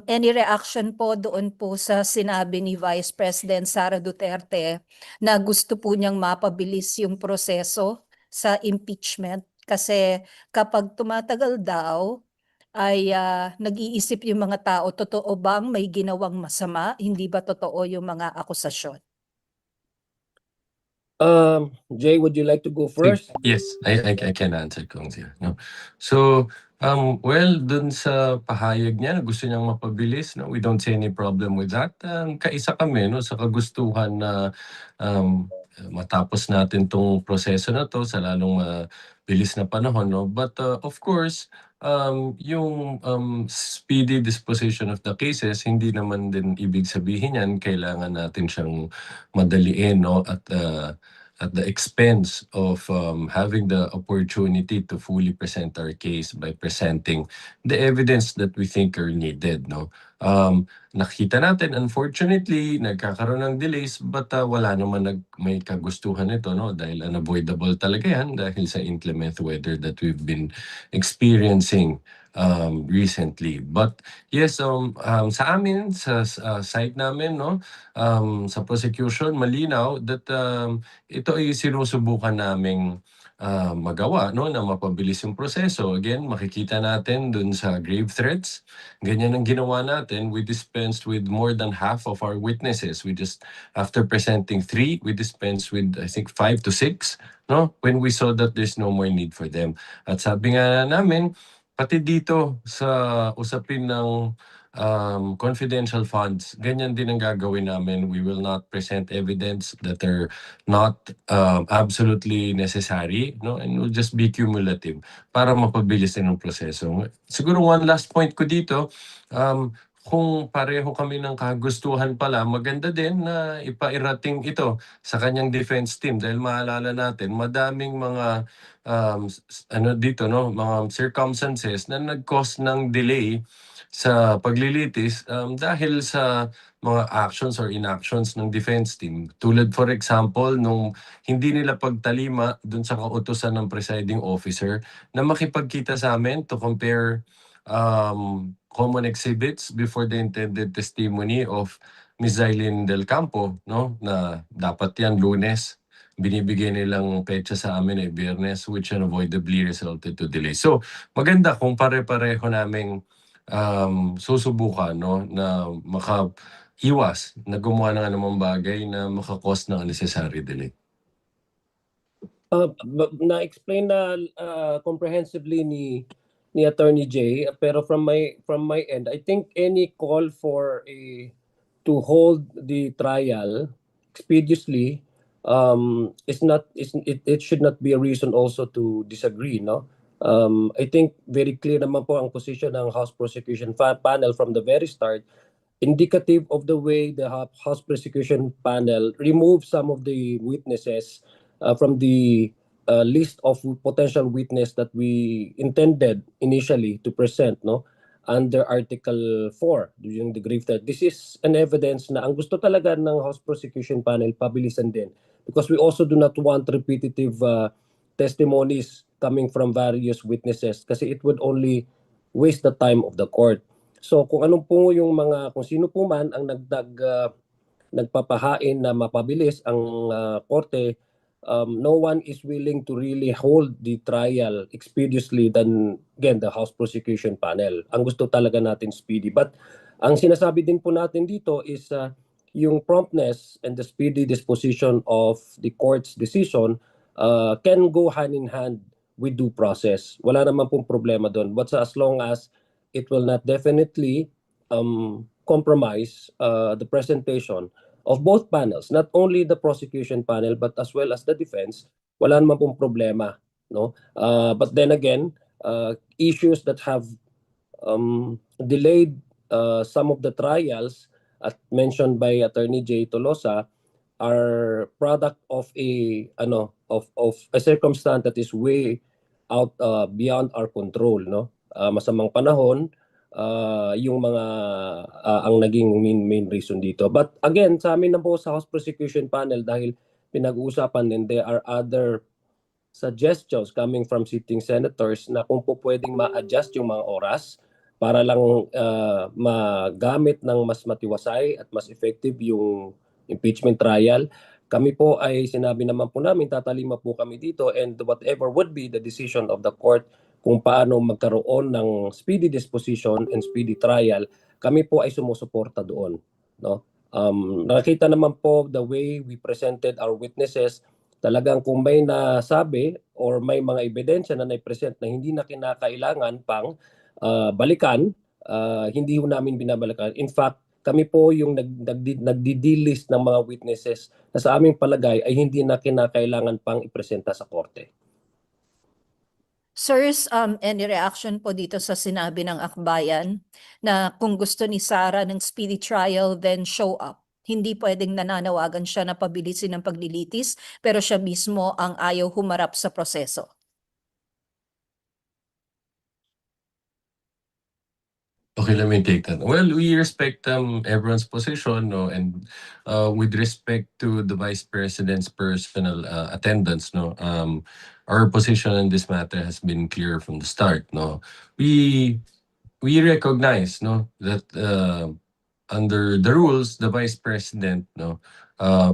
Any reaction po doon po sa sinabi ni Vice President Sara Duterte na gusto po niyang mapabilis yung proseso sa impeachment? Kasi kapag tumatagal daw, ay nag-iisip yung mga tao, totoo bang may ginawang masama? Hindi ba totoo yung mga akusasyon? Jay, would you like to go first? Yes, I can answer, Kong Zia, no? So, well, dun sa pahayag niya na gusto niyang mapabilis, no, we don't see any problem with that. Kaisa kami, no, sa kagustuhan na matapos natin tong proseso na to sa lalong mabilis na panahon, no? But of course, yung speedy disposition of the cases, hindi naman din ibig sabihin yan kailangan natin siyang madaliin, no, at the expense of having the opportunity to fully present our case by presenting the evidence that we think are needed, no? Nakita natin, unfortunately, nagkakaroon ng delays, but wala naman may kagustuhan nito, no? Dahil unavoidable talaga yan dahil sa inclement weather that we've been experiencing recently. But yes, sa amin, sa side namin, no, sa prosecution, malinaw that ito ay sinusubukan naming magawa, no, na mapabilis yung proseso. Again, makikita natin dun sa grave threats. Ganyan ang ginawa natin. We dispensed with more than half of our witnesses. After presenting 3, we dispensed with, I think, 5 to 6, no, when we saw that there's no more need for them. At sabi nga namin, pati dito sa usapin ng confidential funds, ganyan din ang gagawin namin. We will not present evidence that are not absolutely necessary, no, and will just be cumulative para mapabilis din ang proseso. Siguro one last point ko dito, kung pareho kami ng kagustuhan pala, maganda din na ipairating ito sa kanyang defense team dahil maalala natin madaming mga dito, no, mga circumstances na nag-cause ng delay sa paglilitis dahil sa mga actions or inactions ng defense team. Tulad for example, nung hindi nila pagtalima dun sa kautusan ng presiding officer na makipagkita sa amin to compare common exhibits before the intended testimony of Ms. Zailin Del Campo, no, na dapat yan Lunes. Binibigay nilang petsa sa amin ay Biyernes, which unavoidably resulted to delay. So, maganda kung pare-pareho naming susubukan, no, na makaiwas na gumawa ng anumang bagay na makakos ng unnecessary delay. Na-explain na comprehensively ni Attorney Jay, pero from my end, I think any call for to hold the trial expeditiously it should not be a reason also to disagree, no? I think very clear naman po ang position ng House Prosecution Panel from the very start, indicative of the way the House Prosecution Panel removed some of the witnesses from the list of potential witness that we intended initially to present, no, under Article 4 during the grave threat. This is an evidence na ang gusto talaga ng House Prosecution Panel pabilisan din, because we also do not want repetitive testimonies coming from various witnesses kasi it would only waste the time of the court. So kung ano po yung kung sino po man ang nagpapahain na mapabilis ang korte, no one is willing to really hold the trial expeditiously than, again, the House Prosecution Panel. Ang gusto talaga natin speedy. But ang sinasabi din po natin dito is yung promptness and the speedy disposition of the court's decision can go hand in hand with due process. Wala naman pong problema doon. But as long as it will not definitely compromise the presentation of both panels, not only the prosecution panel but as well as the defense, wala naman pong problema, no? But then again, issues that have delayed some of the trials mentioned by Attorney Jay Tolosa are product of a circumstance that is way out beyond our control, no? Masamang panahon, yung mga ang naging main reason dito. But again, sa amin na po sa House Prosecution Panel, dahil pinag-uusapan din, there are other suggestions coming from sitting senators na kung po pwedeng ma-adjust yung mga oras para lang magamit ng mas matiwasay at mas effective yung impeachment trial. Kami po ay sinabi naman po namin, tatalima po kami dito, and whatever would be the decision of the court kung paano magkaroon ng speedy disposition and speedy trial, kami po ay sumusuporta doon, no? Nakita naman po the way we presented our witnesses, talagang kung may nasabi or may mga ebidensya na nai-present na hindi na kinakailangan pang balikan, hindi ho namin binabalikan. In fact, kami po yung nagdi-delist ng mga witnesses na sa aming palagay ay hindi na kinakailangan pang ipresenta sa korte. Sirs, any reaction po dito sa sinabi ng akbayan na kung gusto ni Sara ng speedy trial, then show up. Hindi pwedeng nananawagan siya na pabilisin ang paglilitis, pero siya mismo ang ayaw humarap sa proseso. Okay, let me take that. Well, we respect everyone's position, no, and with respect to the Vice President's personal attendance, no, our position in this matter has been clear from the start, no. We recognize, no, that under the rules, the Vice President, no,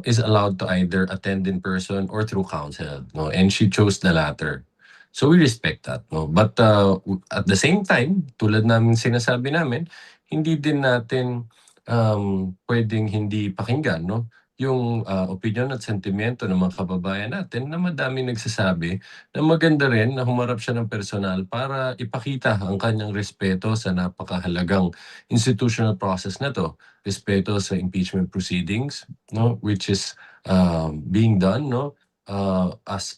is allowed to either attend in person or through counsel, no, and she chose the latter. So we respect that, no. But at the same time, tulad namin sinasabi namin, hindi din natin pwedeng hindi pakinggan, no, yung opinion at sentimento ng mga kababayan natin na madaming nagsasabi na maganda rin na humarap siya ng personal para ipakita ang kanyang respeto sa napakahalagang institutional process na to, respeto sa impeachment proceedings, no, which is being done, no, as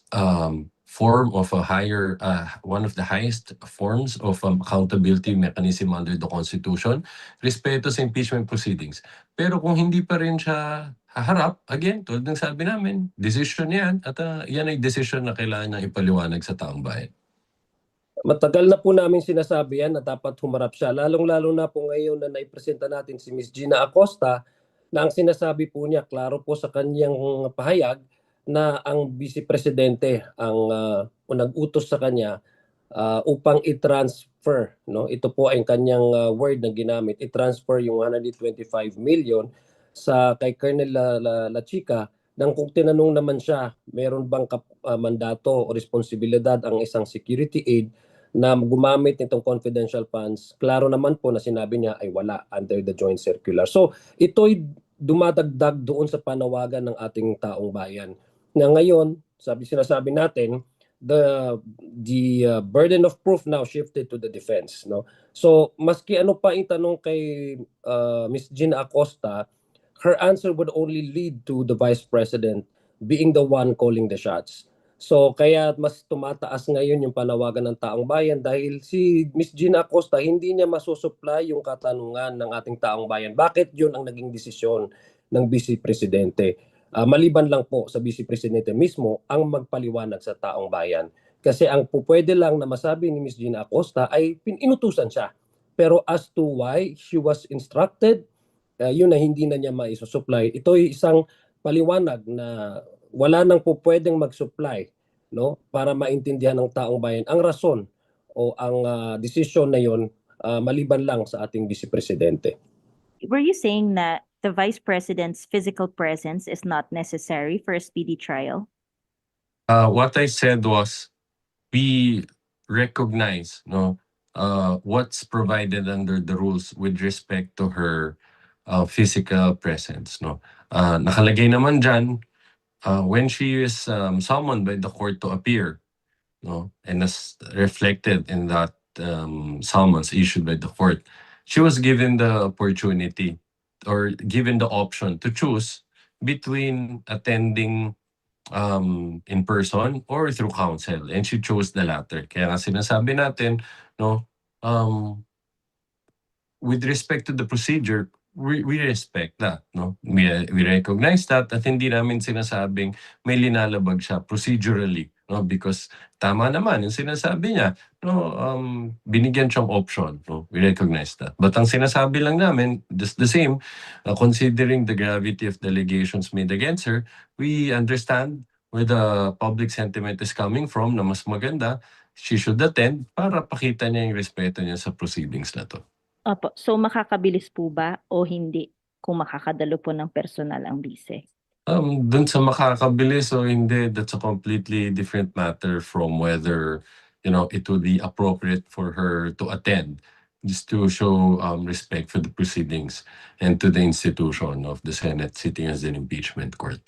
form of a higher, one of the highest forms of accountability mechanism under the Constitution, respeto sa impeachment proceedings. Pero kung hindi pa rin siya haharap, again, tulad ng sabi namin, decision yan, at yan ay decision na kailangan niyang ipaliwanag sa taong bayan. Matagal na po namin sinasabi yan na dapat humarap siya. Lalong-lalo na po ngayon na naipresenta natin si Ms. Gina Acosta, na ang sinasabi po niya, klaro po sa kanyang pahayag, na ang Vice Presidente ang nag-utos sa kanya upang i-transfer, no? Ito po ay kanyang word na ginamit, i-transfer yung 125 million sa kay Colonel La Chica, nang kung tinanong naman siya, meron bang mandato o responsibilidad ang isang security aid na gumamit nitong confidential funds, klaro naman po na sinabi niya ay wala under the joint circular. So ito'y dumadagdag doon sa panawagan ng ating taong bayan na ngayon, sinasabi natin, the burden of proof now shifted to the defense, no? So maski ano pa itanong kay Ms. Gina Acosta, her answer would only lead to the Vice President being the one calling the shots. So kaya mas tumataas ngayon yung panawagan ng taong bayan dahil si Ms. Gina Acosta hindi niya masusupply yung katanungan ng ating taong bayan. Bakit yun ang naging desisyon ng Vice Presidente? Maliban lang po sa Vice Presidente mismo ang magpaliwanag sa taong bayan. Kasi ang pupwede lang na masabi ni Ms. Gina Acosta ay inutusan siya. Pero as to why she was instructed, yun na hindi na niya maisusupply. Ito ay isang paliwanag na wala nang po pwedeng mag-supply, no, para maintindihan ng taong bayan ang rason o ang desisyon na yon, maliban lang sa ating Vice Presidente. Were you saying that the Vice President's physical presence is not necessary for a speedy trial? What I said was, we recognize, no, what's provided under the rules with respect to her physical presence, no. Nakalagay naman dyan, when she is summoned by the court to appear, no, and as reflected in that summons issued by the court, she was given the opportunity or given the option to choose between attending in person or through counsel, and she chose the latter. Kaya nga sinasabi natin, no, with respect to the procedure, we respect that, no. We recognize that at hindi namin sinasabing may linalabag siya procedurally, no, because tama naman yung sinasabi niya, no, binigyan siyang option, no. We recognize that. But ang sinasabi lang namin, just the same, considering the gravity of the allegations made against her, we understand where the public sentiment is coming from, na mas maganda she should attend para pakita niya yung respeto niya sa proceedings na to. Opo. So makakabilis po ba o hindi kung makakadalo po ng personal ang bise? Dun sa makakabilis o hindi, that's a completely different matter from whether, it would be appropriate for her to attend, just to show respect for the proceedings and to the institution of the Senate sitting as an impeachment court.